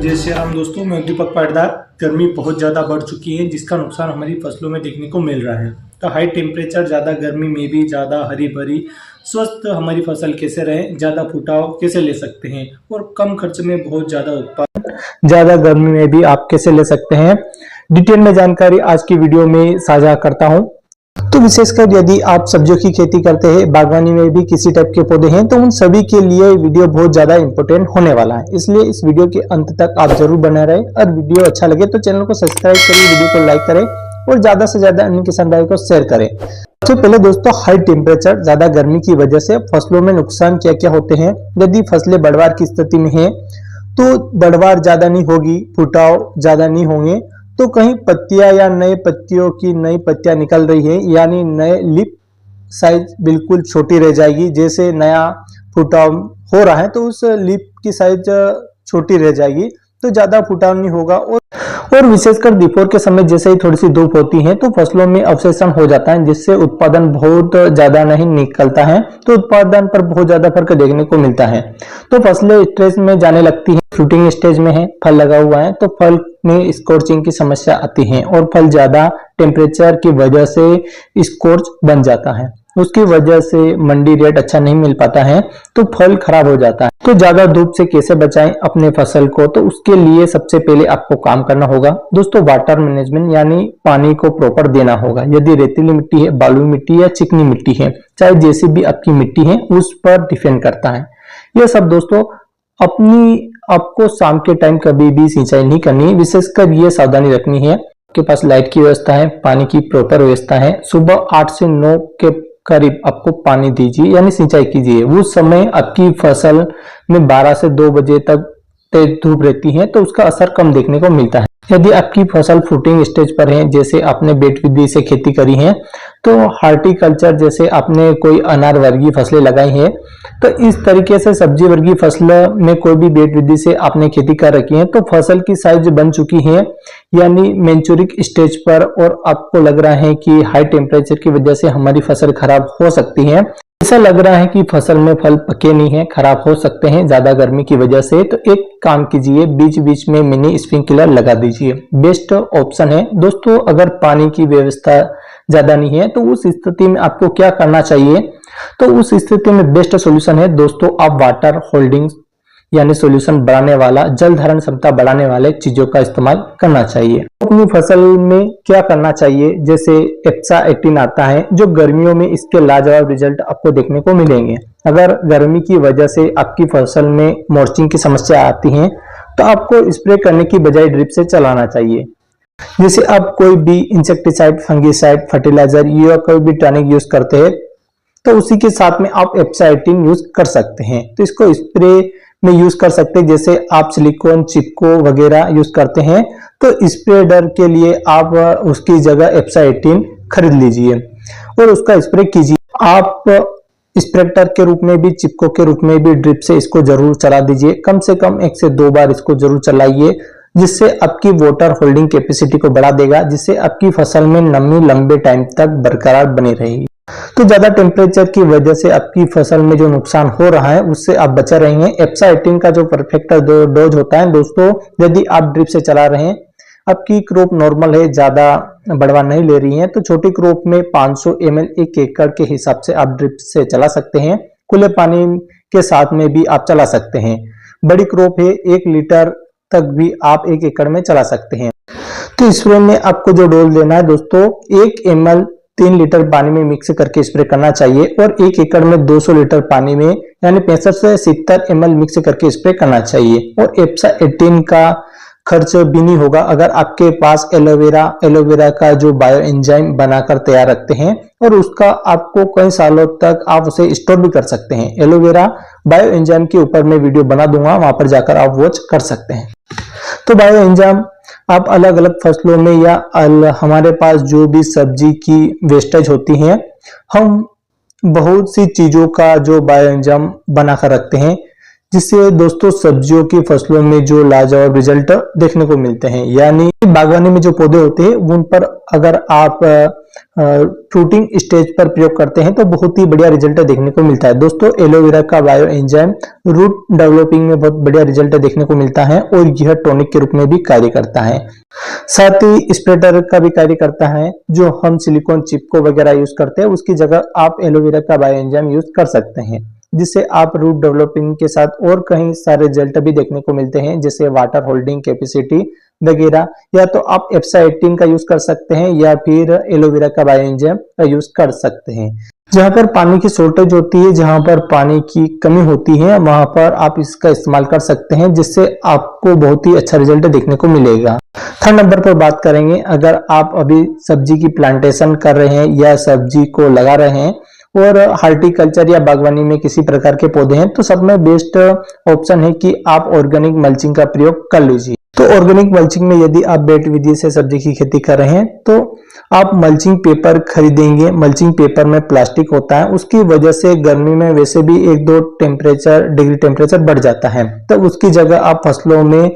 जय श्री राम दोस्तों, मैं दीपक पाटीदार। गर्मी बहुत ज़्यादा बढ़ चुकी है जिसका नुकसान हमारी फसलों में देखने को मिल रहा है। तो हाई टेम्परेचर, ज़्यादा गर्मी में भी ज़्यादा हरी भरी स्वस्थ हमारी फसल कैसे रहे, ज़्यादा फुटाव कैसे ले सकते हैं और कम खर्च में बहुत ज़्यादा उत्पादन ज़्यादा गर्मी में भी आप कैसे ले सकते हैं, डिटेल में जानकारी आज की वीडियो में साझा करता हूँ। तो विशेषकर यदि आप सब्जियों की खेती करते हैं, बागवानी में भी किसी टाइप के पौधे हैं, तो उन सभी के लिए वीडियो बहुत ज्यादा इंपॉर्टेंट होने वाला है। इसलिए इस वीडियो के अंत तक आप जरूर बने रहें और वीडियो अच्छा लगे तो चैनल को सब्सक्राइब करिए, वीडियो को लाइक करें और ज्यादा से ज्यादा अन्य किसान भाई को शेयर करें। सबसे पहले दोस्तों, हाई टेम्परेचर, ज्यादा गर्मी की वजह से फसलों में नुकसान क्या क्या होते हैं। यदि फसलें बढ़वार की स्थिति में है तो बढ़वार ज्यादा नहीं होगी, फुटाव ज्यादा नहीं होंगे, तो कहीं पत्तियां या नए पत्तियों की नई पत्तियां निकल रही है, यानी नए लिप साइज बिल्कुल छोटी रह जाएगी। जैसे नया फुटाव हो रहा है तो उस लिप की साइज छोटी रह जाएगी, तो ज्यादा फुटाव नहीं होगा। और विशेषकर दोपहर के समय जैसे ही थोड़ी सी धूप होती है तो फसलों में अवशेषण हो जाता है, जिससे उत्पादन बहुत ज्यादा नहीं निकलता है, तो उत्पादन पर बहुत ज्यादा फर्क देखने को मिलता है। तो फसलें स्ट्रेस में जाने लगती है, फ्रूटिंग स्टेज में है, फल लगा हुआ है तो फल में स्कॉर्चिंग की समस्या आती है और फल ज्यादा टेम्परेचर की वजह से स्कॉर्च बन जाता है। उसकी वजह से मंडी रेट अच्छा नहीं मिल पाता है तो फल खराब हो जाता है। तो ज्यादा धूप से कैसे बचाएं अपने फसल को, तो उसके लिए सबसे पहले आपको काम करना होगा दोस्तों वाटर मैनेजमेंट, यानी पानी को प्रॉपर देना होगा। यदि रेतीली मिट्टी है, बालू मिट्टी या चिकनी मिट्टी है, चाहे जैसी भी आपकी मिट्टी है उस पर डिपेंड करता है। यह सब दोस्तों आपको शाम के टाइम कभी भी सिंचाई नहीं करनी है। विशेषकर ये सावधानी रखनी है, आपके पास लाइट की व्यवस्था है, पानी की प्रॉपर व्यवस्था है, सुबह 8 से 9 के करीब आपको पानी दीजिए, यानी सिंचाई कीजिए। उस समय आपकी फसल में 12 से 2 बजे तक तेज धूप रहती है तो उसका असर कम देखने को मिलता है। यदि आपकी फसल फ्रूटिंग स्टेज पर है, जैसे आपने बेट विधि से खेती करी है, तो हार्टिकल्चर जैसे आपने कोई अनार वर्गीय फसलें लगाई है, तो इस तरीके से सब्जी वर्गीय फसलों में कोई भी बेट विधि से आपने खेती कर रखी है तो फसल की साइज बन चुकी है, यानी मैच्योरिक स्टेज पर, और आपको लग रहा है कि हाई टेम्परेचर की वजह से हमारी फसल खराब हो सकती है, ऐसा लग रहा है कि फसल में फल पके नहीं है, खराब हो सकते हैं ज्यादा गर्मी की वजह से, तो एक काम कीजिए, बीच बीच में मिनी स्प्रिंकलर लगा दीजिए, बेस्ट ऑप्शन है दोस्तों। अगर पानी की व्यवस्था ज्यादा नहीं है तो उस स्थिति में आपको क्या करना चाहिए, तो उस स्थिति में बेस्ट सॉल्यूशन है दोस्तों, आप वाटर होल्डिंग यानी सॉल्यूशन बढ़ाने वाला, जल धारण क्षमता बढ़ाने वाले चीजों का इस्तेमाल करना चाहिए। अपनी फसल में क्या करना चाहिए, जैसे एप्सा 18 आता है जो गर्मियों में इसके लाजवाब रिजल्ट आपको देखने को मिलेंगे। अगर गर्मी की वजह से आपकी फसल में मॉर्चिंग की समस्या आती है तो आपको स्प्रे करने की बजाय ड्रिप से चलाना चाहिए। जैसे आप कोई भी इंसेक्टिसाइड, फंगिसाइड, फर्टिलाइजर या कोई भी टॉनिक यूज करते हैं तो उसी के साथ में आप एप्सा 18 यूज कर सकते हैं, तो इसको स्प्रे में यूज कर सकते हैं। जैसे आप सिलिकॉन, चिपको वगैरह यूज करते हैं तो स्प्रेडर के लिए आप उसकी जगह एप्सा 18 खरीद लीजिए और उसका स्प्रे कीजिए। आप स्प्रेटर के रूप में भी, चिपको के रूप में भी ड्रिप से इसको जरूर चला दीजिए, कम से कम 1 से 2 बार इसको जरूर चलाइए, जिससे आपकी वाटर होल्डिंग कैपेसिटी को बढ़ा देगा, जिससे आपकी फसल में नमी लंबे टाइम तक बरकरार बनी रहेगी। तो ज्यादा टेम्परेचर की वजह से आपकी फसल में जो नुकसान हो रहा है उससे आप बचा रहे हैं। एप्सा 18 का जो परफेक्ट डोज होता है दोस्तों, यदि आप ड्रिप से चला रहे हैं, आपकी क्रॉप नॉर्मल है, ज्यादा बढ़वा नहीं ले रही है, तो छोटी क्रॉप में 500 ml 1 एकड़ के हिसाब से आप ड्रिप से चला सकते हैं। खुले पानी के साथ में भी आप चला सकते हैं। बड़ी क्रॉप है 1 लीटर तक भी आप 1 एकड़ में चला सकते हैं। तो स्प्रे में आपको जो डोज लेना है दोस्तों, 1 ml 3 लीटर पानी में मिक्स करके स्प्रे करना चाहिए और 1 एकड़ में 200 लीटर पानी में यानी 65 से 70 ml मिक्स करके स्प्रे करना चाहिए। और एप्सा 18 का खर्च भी नहीं होगा अगर आपके पास एलोवेरा का जो बायो एंजाइम बनाकर तैयार रखते हैं, और उसका आपको कई सालों तक आप उसे स्टोर भी कर सकते हैं। एलोवेरा बायो एंजाइम के ऊपर मैं वीडियो बना दूंगा, वहां पर जाकर आप वॉच कर सकते हैं। तो बायो एंजाइम आप अलग अलग फसलों में या हमारे पास जो भी सब्जी की वेस्टेज होती है, हम बहुत सी चीजों का जो बायो एंजाइम बनाकर रखते हैं, जिससे दोस्तों सब्जियों की फसलों में जो लाजवाब रिजल्ट देखने को मिलते हैं। यानी बागवानी में जो पौधे होते हैं उन पर अगर आप फ्रूटिंग स्टेज पर प्रयोग करते हैं तो बहुत ही बढ़िया रिजल्ट देखने को मिलता है। दोस्तों एलोवेरा का बायो एंजाइम रूट डेवलपिंग में बहुत बढ़िया रिजल्ट देखने को मिलता है और यह टॉनिक के रूप में भी कार्य करता है। साथ ही स्प्रेडर का भी कार्य करता है। जो हम सिलिकॉन चिपको वगैरह यूज करते हैं उसकी जगह आप एलोवेरा का बायो एंजाइम यूज कर सकते हैं, जिससे आप रूट डेवलपिंग के साथ और कई सारे रिजल्ट भी देखने को मिलते हैं, जैसे वाटर होल्डिंग कैपेसिटी वगैरह। या तो आप एप्सा 18 का यूज कर सकते हैं या फिर एलोवेरा का बायो एंजाइम का यूज कर सकते हैं। जहां पर पानी की शॉर्टेज होती है, जहां पर पानी की कमी होती है, वहां पर आप इसका इस्तेमाल कर सकते हैं, जिससे आपको बहुत ही अच्छा रिजल्ट देखने को मिलेगा। थर्ड नंबर पर बात करेंगे, अगर आप अभी सब्जी की प्लांटेशन कर रहे हैं या सब्जी को लगा रहे हैं और हार्टिकल्चर या बागवानी में किसी प्रकार के पौधे हैं, तो सब में बेस्ट ऑप्शन है कि आप ऑर्गेनिक मल्चिंग का प्रयोग कर लीजिए। तो ऑर्गेनिक मल्चिंग में यदि आप बेड विधि से सब्जी की खेती कर रहे हैं तो आप मल्चिंग पेपर खरीदेंगे। मल्चिंग पेपर में प्लास्टिक होता है, उसकी वजह से गर्मी में वैसे भी 1-2 डिग्री टेम्परेचर बढ़ जाता है, तो उसकी जगह आप फसलों में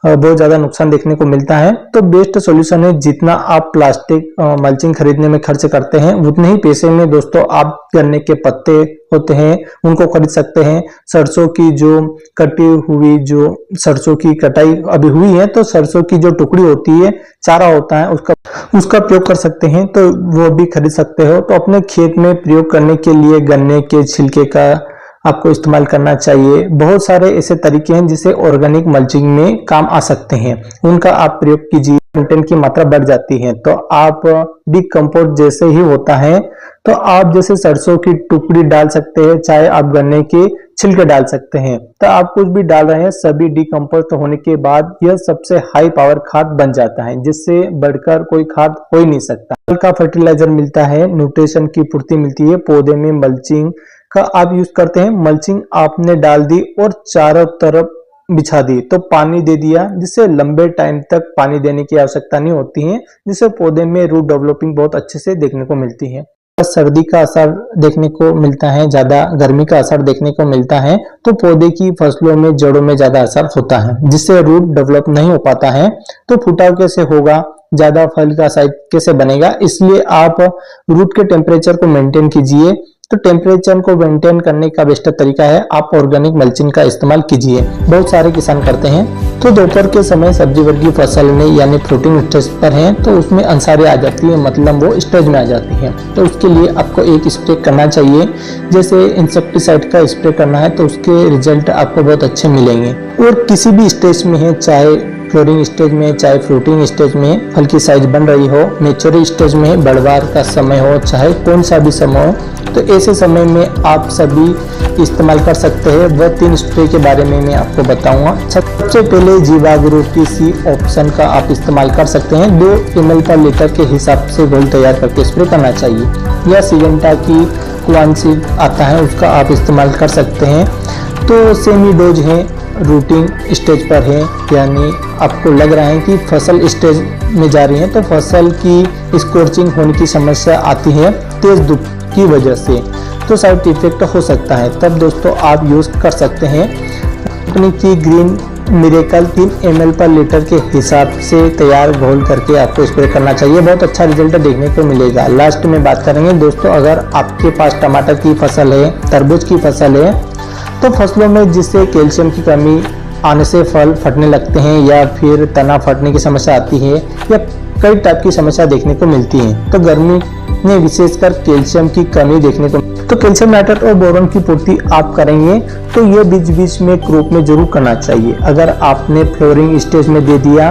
बहुत ज्यादा नुकसान देखने को मिलता है। तो बेस्ट सॉल्यूशन है, जितना आप प्लास्टिक मल्चिंग खरीदने में खर्च करते हैं उतने ही पैसे में दोस्तों आप गन्ने के पत्ते होते हैं उनको खरीद सकते हैं। सरसों की जो कटी हुई, जो सरसों की कटाई अभी हुई है, तो सरसों की जो टुकड़ी होती है, चारा होता है, उसका प्रयोग कर सकते हैं, तो वो भी खरीद सकते हो। तो अपने खेत में प्रयोग करने के लिए गन्ने के छिलके का आपको इस्तेमाल करना चाहिए। बहुत सारे ऐसे तरीके हैं जिसे ऑर्गेनिक मल्चिंग में काम आ सकते हैं, उनका आप प्रयोग कीजिए। कंटेंट की मात्रा बढ़ जाती है, तो आप डिकम्पोस्ट जैसे ही होता है, तो आप जैसे सरसों की टुकड़ी डाल सकते हैं, चाहे आप गन्ने के छिलके डाल सकते हैं। तो आप कुछ भी डाल रहे हैं, सभी डिकम्पोस्ट होने के बाद यह सबसे हाई पावर खाद बन जाता है, जिससे बढ़कर कोई खाद हो ही नहीं सकता। हल्का फर्टिलाइजर मिलता है, न्यूट्रिशन की पूर्ति मिलती है। पौधे में मल्चिंग का आप यूज करते हैं, मल्चिंग आपने डाल दी और चारों तरफ बिछा दी, तो पानी दे दिया, जिससे लंबे टाइम तक पानी देने की आवश्यकता नहीं होती है, जिससे पौधे में रूट डेवलपिंग बहुत अच्छे से देखने को मिलती है। सर्दी का असर देखने को मिलता है, ज्यादा गर्मी का असर देखने को मिलता है, तो पौधे की फसलों में जड़ों में ज्यादा असर होता है, जिससे रूट डेवलप नहीं हो पाता है। तो फुटाव कैसे होगा, ज्यादा फल का साइज कैसे बनेगा, इसलिए आप रूट के टेम्परेचर को मेंटेन कीजिए। तो टेम्परेचर को मेंटेन करने का बेस्ट तरीका है आप ऑर्गेनिक मल्चिंग का इस्तेमाल कीजिए। बहुत सारे किसान करते हैं। तो दोपहर के समय सब्जी वर्गीय फसल में यानी फ्रूटिंग स्टेज पर है, तो उसमें अंसारे आ जाती है, मतलब वो स्टेज में आ जाती है। तो उसके लिए आपको एक स्प्रे करना चाहिए, जैसे इंसेक्टिसाइड का स्प्रे करना है, तो उसके रिजल्ट आपको बहुत अच्छे मिलेंगे। और किसी भी स्टेज में है, चाहे फ्लोरिंग स्टेज में, चाहे फ्रूटिंग स्टेज में फल की साइज बन रही हो, मैच्योर स्टेज में बढ़वार का समय हो, चाहे कौन सा भी समय हो, तो ऐसे समय में आप सभी इस्तेमाल कर सकते हैं। वह 3 स्प्रे के बारे में मैं आपको बताऊंगा। सबसे पहले जीवाग्रो की सी ऑप्शन का आप इस्तेमाल कर सकते हैं। 2 ml पर लीटर के हिसाब से घोल तैयार करके स्प्रे करना चाहिए। या सिजेंटा की क्वानसिड आता है, उसका आप इस्तेमाल कर सकते हैं। तो सेमी डोज है, रूटिंग स्टेज पर है, यानी आपको लग रहा है कि फसल स्टेज में जा रही है, तो फसल की स्कॉर्चिंग होने की समस्या आती है तेज धूप की वजह से, तो साइड इफेक्ट हो सकता है, तब दोस्तों आप यूज कर सकते हैं कंपनी की ग्रीन मिरेकल 3 ml पर लीटर के हिसाब से तैयार घोल करके आपको स्प्रे करना चाहिए। बहुत अच्छा रिजल्ट देखने को मिलेगा। लास्ट में बात करेंगे दोस्तों, अगर आपके पास टमाटर की फसल है, तरबूज की फसल है, तो फसलों में जिससे कैल्शियम की कमी आने से फल फटने लगते हैं या फिर तना फटने की समस्या आती है या कई टाइप की समस्या देखने को मिलती है, तो गर्मी में विशेषकर कैल्शियम की कमी देखने को, तो कैल्शियम नाइट्रेट और बोरॉन की पूर्ति आप करेंगे, तो ये बीच बीच में क्रॉप में जरूर करना चाहिए। अगर आपने फ्लोरिंग स्टेज में दे दिया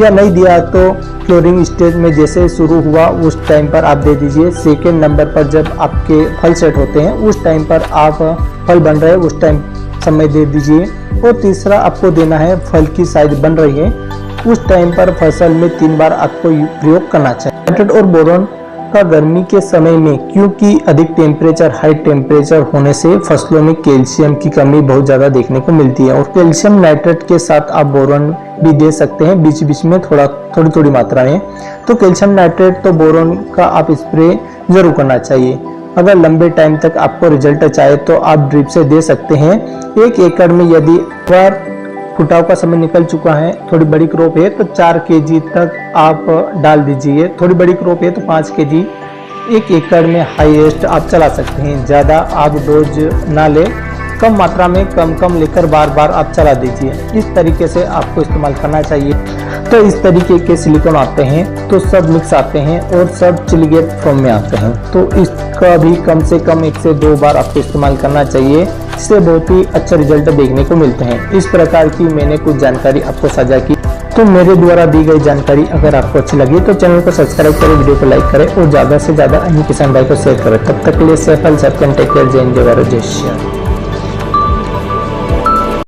या नहीं दिया, तो फ्लोरिंग स्टेज में जैसे शुरू हुआ उस टाइम पर आप दे दीजिए। सेकेंड नंबर पर जब आपके फल सेट होते हैं उस टाइम पर आप फल बन रहे हैं उस टाइम समय दे दीजिए। और तीसरा आपको देना है, फल की साइज बन रही है उस टाइम पर फसल में 3 बार आपको प्रयोग करना चाहिए। नाइट्रेट और बोरॉन का गर्मी के समय में, क्योंकि अधिक टेम्परेचर, हाई टेम्परेचर होने से फसलों में कैल्शियम की कमी बहुत ज्यादा देखने को मिलती है, और कैल्शियम नाइट्रेट के साथ आप बोरॉन भी दे सकते हैं बीच बीच में थोड़ी मात्रा में। तो कैल्शियम नाइट्रेट तो बोरॉन का आप स्प्रे जरूर करना चाहिए। अगर लंबे टाइम तक आपको रिजल्ट चाहिए तो आप ड्रिप से दे सकते हैं। 1 एकड़ में यदि बार फुटाव का समय निकल चुका है, थोड़ी बड़ी क्रॉप है तो 4 kg तक आप डाल दीजिए। थोड़ी बड़ी क्रॉप है तो 5 kg 1 एकड़ में हाईएस्ट आप चला सकते हैं। ज़्यादा आप डोज ना ले, कम मात्रा में कम लेकर बार बार आप चला दीजिए। इस तरीके से आपको इस्तेमाल करना चाहिए। तो इस तरीके के सिलिकॉन आते हैं तो सब मिक्स आते हैं और सब चिलीगेट फॉर्म में आते हैं, तो इसका भी कम से कम 1 से 2 बार आपको इस्तेमाल करना चाहिए। इससे बहुत ही अच्छे रिजल्ट देखने को मिलते हैं। इस प्रकार की मैंने कुछ जानकारी आपको साझा की। तो मेरे द्वारा दी गई जानकारी अगर आपको अच्छी लगी तो चैनल को सब्सक्राइब करें, वीडियो को लाइक करें और ज़्यादा से ज़्यादा अन्य किसान भाई को शेयर करें। तब तक के लिए सेफ हेल्थ, टेक केयर, जय हिंद, जय भारत, जय श्री राम।